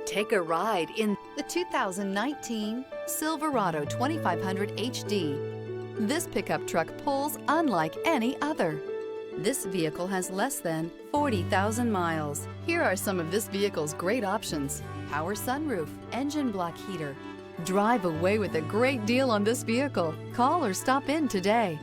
Take a ride in the 2019 Silverado 2500 HD. This pickup truck pulls unlike any other. This vehicle has less than 40,000 miles. Here are some of this vehicle's great options: power sunroof, engine block heater. Drive away with a great deal on this vehicle. Call or stop in today.